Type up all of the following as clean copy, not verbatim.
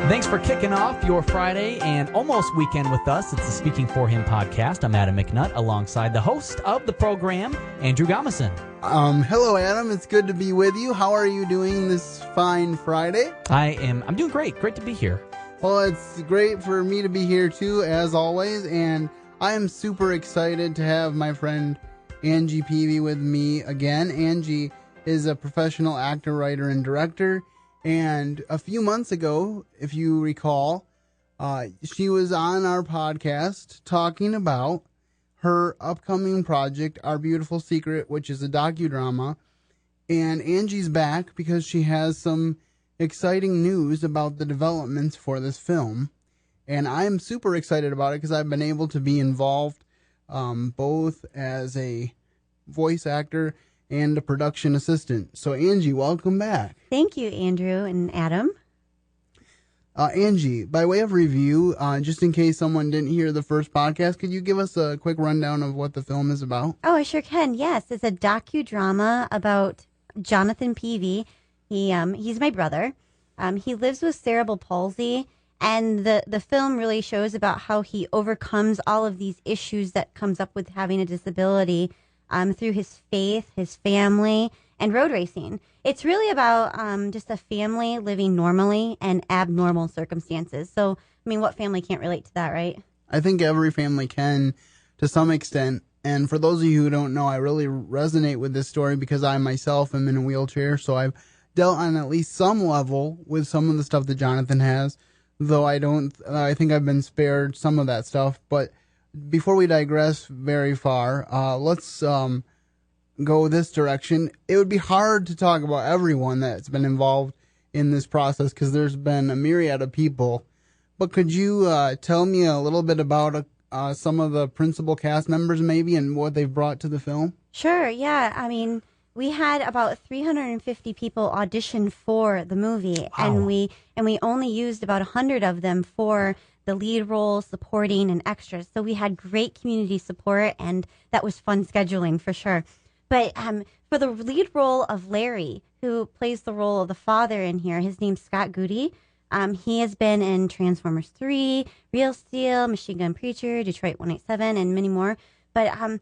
Thanks for kicking off your Friday and almost weekend with us. It's the Speaking For Him podcast. I'm Adam McNutt, alongside the host of the program, Andrew Gomison. Hello, Adam. It's good to be with you. How are you doing this fine Friday? I'm doing great. Great to be here. Well, it's great for me to be here too, as always, and I am super excited to have my friend Angie Peavey with me again. Angie is a professional actor, writer, and director. And a few months ago, if you recall, she was on our podcast talking about her upcoming project, Our Beautiful Secret, which is a docudrama. And Angie's back because she has some exciting news about the developments for this film. And I'm super excited about it because I've been able to be involved both as a voice actor and a production assistant. So, Angie, welcome back. Thank you, Andrew and Adam. Angie, by way of review, just in case someone didn't hear the first podcast, could you give us a quick rundown of what the film is about? Oh, I sure can. Yes, it's a docudrama about Jonathan Peavey. He's my brother. He lives with cerebral palsy, and the film really shows about how he overcomes all of these issues that comes up with having a disability through his faith, his family, and road racing. It's really about just a family living normally and abnormal circumstances. So, I mean, what family can't relate to that, right? I think every family can, to some extent. And for those of you who don't know, I really resonate with this story because I myself am in a wheelchair. So I've dealt on at least some level with some of the stuff that Jonathan has, though I think I've been spared some of that stuff. But before we digress very far, let's go this direction. It would be hard to talk about everyone that's been involved in this process because there's been a myriad of people. But could you tell me a little bit about some of the principal cast members maybe and what they've brought to the film? Sure, yeah. I mean, we had about 350 people audition for the movie, wow. and we only used about 100 of them for the lead role, supporting, and extras. So we had great community support, and that was fun scheduling for sure. But for the lead role of Larry, who plays the role of the father in here, his name's Scott Goody. He has been in Transformers 3, Real Steel, Machine Gun Preacher, Detroit 187, and many more. But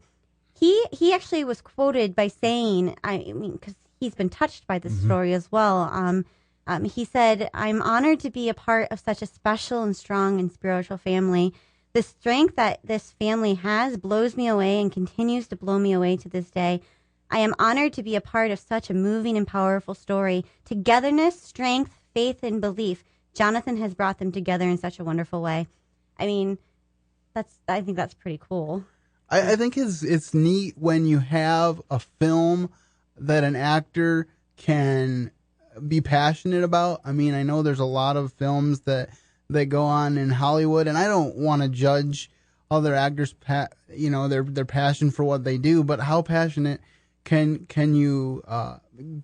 he actually was quoted by saying, because he's been touched by this story as well. He said, "I'm honored to be a part of such a special and strong and spiritual family. The strength that this family has blows me away and continues to blow me away to this day. I am honored to be a part of such a moving and powerful story. Togetherness, strength, faith, and belief. Jonathan has brought them together in such a wonderful way." I mean, I think that's pretty cool. I think it's neat when you have a film that an actor can be passionate about. I mean, I know there's a lot of films that go on in Hollywood, and I don't want to judge other actors, their passion for what they do, but how passionate can you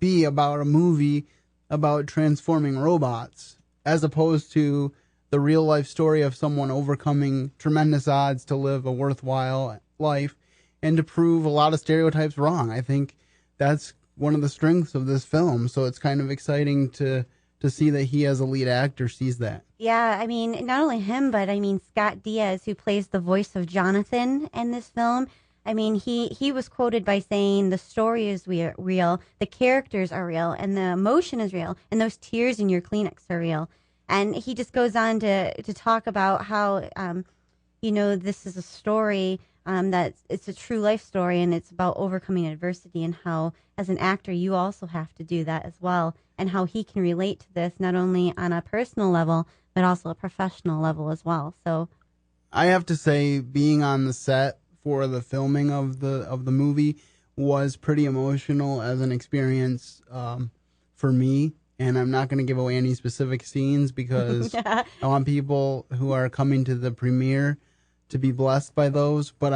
be about a movie about transforming robots as opposed to the real life story of someone overcoming tremendous odds to live a worthwhile life and to prove a lot of stereotypes wrong. I think that's one of the strengths of this film. So it's kind of exciting to see that he as a lead actor sees that. Yeah, I mean, not only him, but I mean, Scott Diaz, who plays the voice of Jonathan in this film. I mean, he was quoted by saying the story is real, the characters are real, and the emotion is real, and those tears in your Kleenex are real. And he just goes on to talk about how, this is a story that it's a true life story, and it's about overcoming adversity, and how as an actor you also have to do that as well, and how he can relate to this not only on a personal level but also a professional level as well. So I have to say, being on the set for the filming of the movie was pretty emotional as an experience for me. And I'm not going to give away any specific scenes because I want people who are coming to the premiere to be blessed by those. But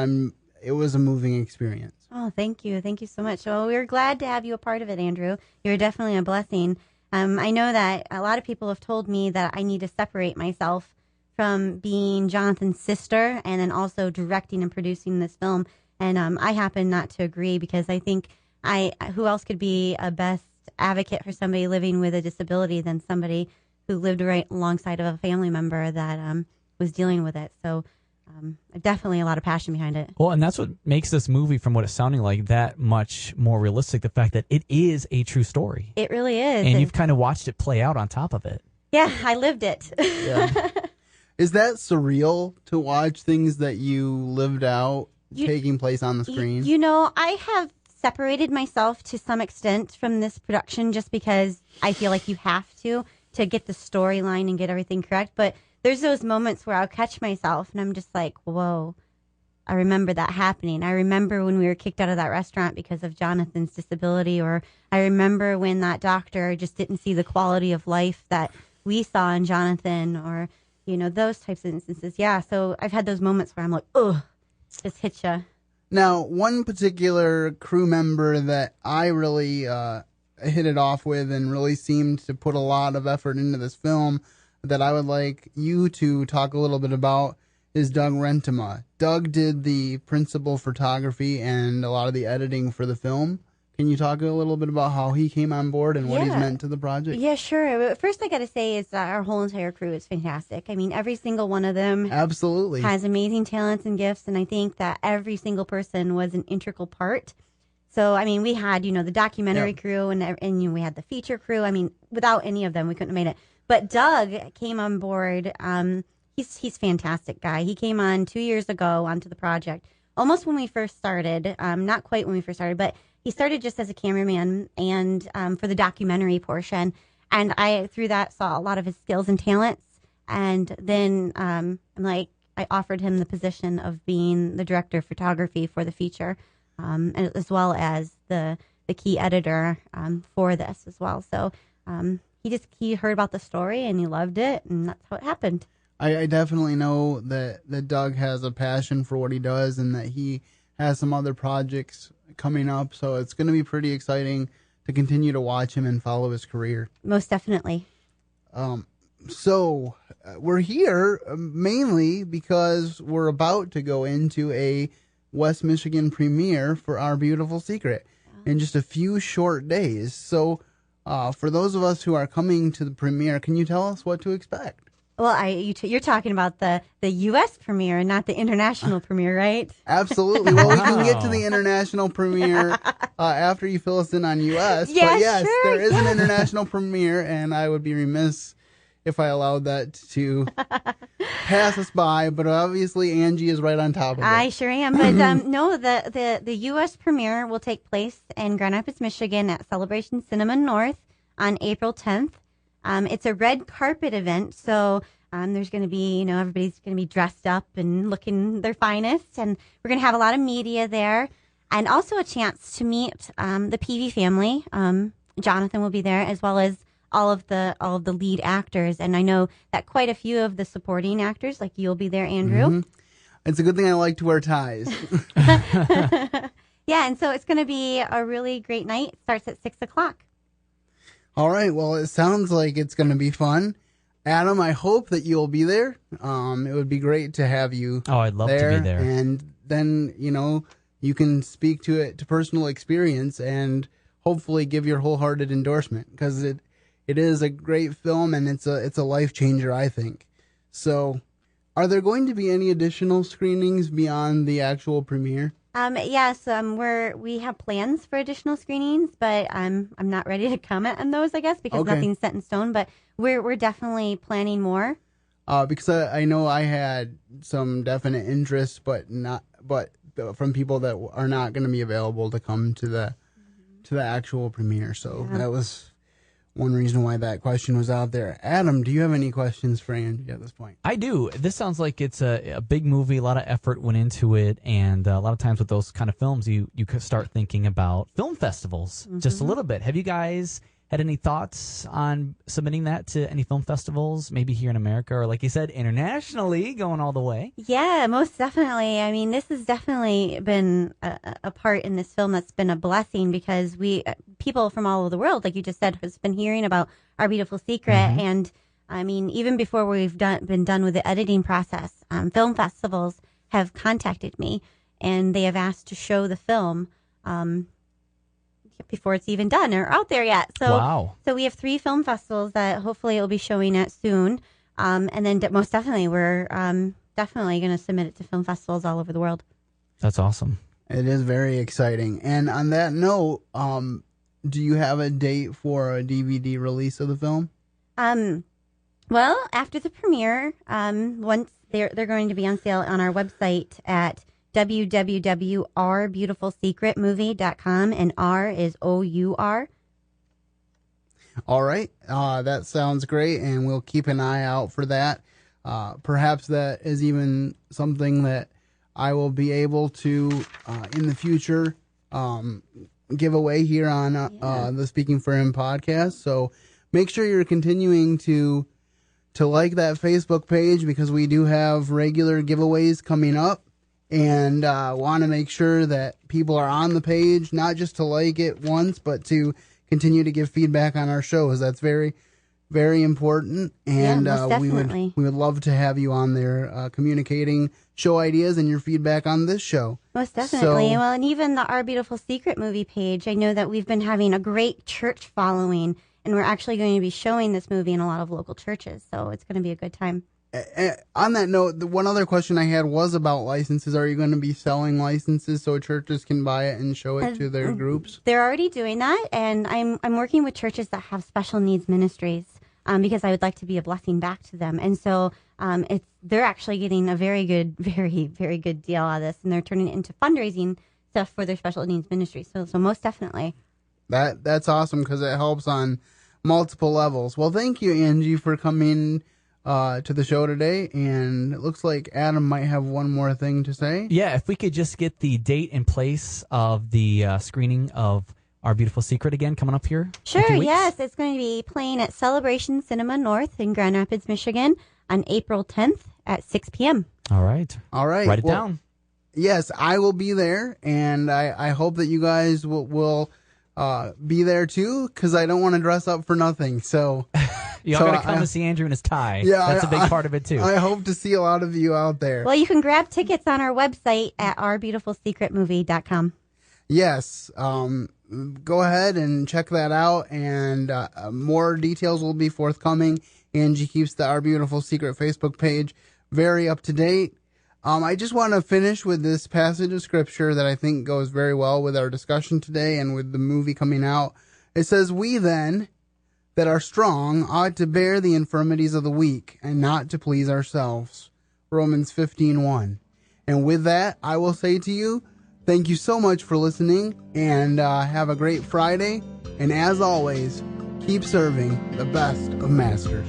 it was a moving experience. Oh, thank you. Thank you so much. Well, we're glad to have you a part of it, Andrew. You're definitely a blessing. I know that a lot of people have told me that I need to separate myself from being Jonathan's sister and then also directing and producing this film. And I happen not to agree because I think who else could be a best advocate for somebody living with a disability than somebody who lived right alongside of a family member that was dealing with it. So definitely a lot of passion behind it. Well, and that's what makes this movie, from what it's sounding like, that much more realistic. The fact that it is a true story. It really is. And you've kind of watched it play out on top of it. Yeah, I lived it. Yeah. Is that surreal to watch things that you lived out taking place on the screen? You know, I have separated myself to some extent from this production just because I feel like you have to get the storyline and get everything correct. But there's those moments where I'll catch myself and I'm just like, whoa, I remember that happening. I remember when we were kicked out of that restaurant because of Jonathan's disability, or I remember when that doctor just didn't see the quality of life that we saw in Jonathan, or, you know, those types of instances. Yeah, so I've had those moments where I'm like, ugh, just hit ya. Now, one particular crew member that I really hit it off with and really seemed to put a lot of effort into this film that I would like you to talk a little bit about is Doug Rentema. Doug did the principal photography and a lot of the editing for the film. Can you talk a little bit about how he came on board and what he's meant to the project? Yeah, sure. First, I got to say is that our whole entire crew is fantastic. I mean, every single one of them absolutely has amazing talents and gifts, and I think that every single person was an integral part. So, I mean, we had, you know, the documentary crew and we had the feature crew. I mean, without any of them, we couldn't have made it. But Doug came on board. He's a fantastic guy. He came on 2 years ago onto the project, almost when we first started. Not quite when we first started, but he started just as a cameraman and for the documentary portion. And I, through that, saw a lot of his skills and talents. And then I offered him the position of being the director of photography for the feature, as well as the key editor for this as well. So he heard about the story and he loved it, and that's how it happened. I definitely know that Doug has a passion for what he does and that he has some other projects coming up. So it's going to be pretty exciting to continue to watch him and follow his career. Most definitely. So we're here mainly because we're about to go into a West Michigan premiere for Our Beautiful Secret in just a few short days. So for those of us who are coming to the premiere, can you tell us what to expect? Well, you're talking about the U.S. premiere and not the international premiere, right? Absolutely. Well, we can get to the international premiere after you fill us in on U.S. Yeah, but yes, sure, there is an international premiere, and I would be remiss if I allowed that to pass us by. But obviously, Angie is right on top of it. I sure am. But no, the U.S. premiere will take place in Grand Rapids, Michigan at Celebration Cinema North on April 10th. It's a red carpet event, so there's going to be, you know, everybody's going to be dressed up and looking their finest, and we're going to have a lot of media there, and also a chance to meet the Peavey family. Jonathan will be there, as well as all of the lead actors, and I know that quite a few of the supporting actors, like you'll be there, Andrew. Mm-hmm. It's a good thing I like to wear ties. Yeah, and so it's going to be a really great night. It starts at 6:00. All right. Well, it sounds like it's going to be fun. Adam, I hope that you'll be there. It would be great to have you. Oh, I'd love to be there. And then, you know, you can speak to it to personal experience and hopefully give your wholehearted endorsement, because it is a great film and it's a life changer, I think. So, are there going to be any additional screenings beyond the actual premiere? Yes, we have plans for additional screenings, but I'm not ready to comment on those, I guess, because nothing's set in stone. But we're definitely planning more. Because I know I had some definite interest, but from people that are not going to be available to come to the actual premiere. So that was one reason why that question was out there. Adam, do you have any questions for Angie at this point? I do. This sounds like it's a big movie. A lot of effort went into it, and a lot of times with those kind of films, you could start thinking about film festivals just a little bit. Have you guys had any thoughts on submitting that to any film festivals, maybe here in America, or like you said, internationally, going all the way? Yeah, most definitely. I mean, this has definitely been a part in this film that's been a blessing, because people from all over the world, like you just said, has been hearing about Our Beautiful Secret. And I mean, even before we've been done with the editing process, film festivals have contacted me and they have asked to show the film. before it's even done or out there yet. So, Wow. So we have 3 film festivals that hopefully it'll be showing at soon. And then most definitely we're definitely going to submit it to film festivals all over the world. That's awesome. It is very exciting. And on that note, do you have a date for a DVD release of the film? Well, after the premiere, once they're going to be on sale on our website at www.ourbeautifulsecretmovie.com, and R is OUR. All right. That sounds great, and we'll keep an eye out for that. Perhaps that is even something that I will be able to, in the future, give away here on the Speaking for Him podcast. So make sure you're continuing to like that Facebook page, because we do have regular giveaways coming up, and want to make sure that people are on the page, not just to like it once, but to continue to give feedback on our shows. That's very, very important, and most we would love to have you on there communicating show ideas and your feedback on this show. Most definitely. Well, and even the Our Beautiful Secret movie page, I know that we've been having a great church following, and we're actually going to be showing this movie in a lot of local churches, so it's going to be a good time. On that note, the one other question I had was about licenses. Are you going to be selling licenses so churches can buy it and show it to their groups? They're already doing that, and I'm working with churches that have special needs ministries, because I would like to be a blessing back to them. And so they're actually getting a very good, very, very good deal out of this, and they're turning it into fundraising stuff for their special needs ministries. So most definitely. That's awesome, because it helps on multiple levels. Well, thank you, Angie, for coming to the show today, and it looks like Adam might have one more thing to say. Yeah, if we could just get the date and place of the screening of Our Beautiful Secret again coming up here. Sure, yes. It's going to be playing at Celebration Cinema North in Grand Rapids, Michigan on April 10th at 6 p.m. All right. Write it down. Yes, I will be there, and I hope that you guys will be there too, because I don't want to dress up for nothing. So Y'all got to come to see Andrew in his tie. Yeah, that's a big part of it too. I hope to see a lot of you out there. Well, you can grab tickets on our website at ourbeautifulsecretmovie.com. Yes, go ahead and check that out, and more details will be forthcoming. Angie keeps the Our Beautiful Secret Facebook page very up to date. I just want to finish with this passage of scripture that I think goes very well with our discussion today and with the movie coming out. It says, "We then that are strong ought to bear the infirmities of the weak, and not to please ourselves." Romans 15:1. And with that, I will say to you, thank you so much for listening, and have a great Friday. And as always, keep serving the best of masters.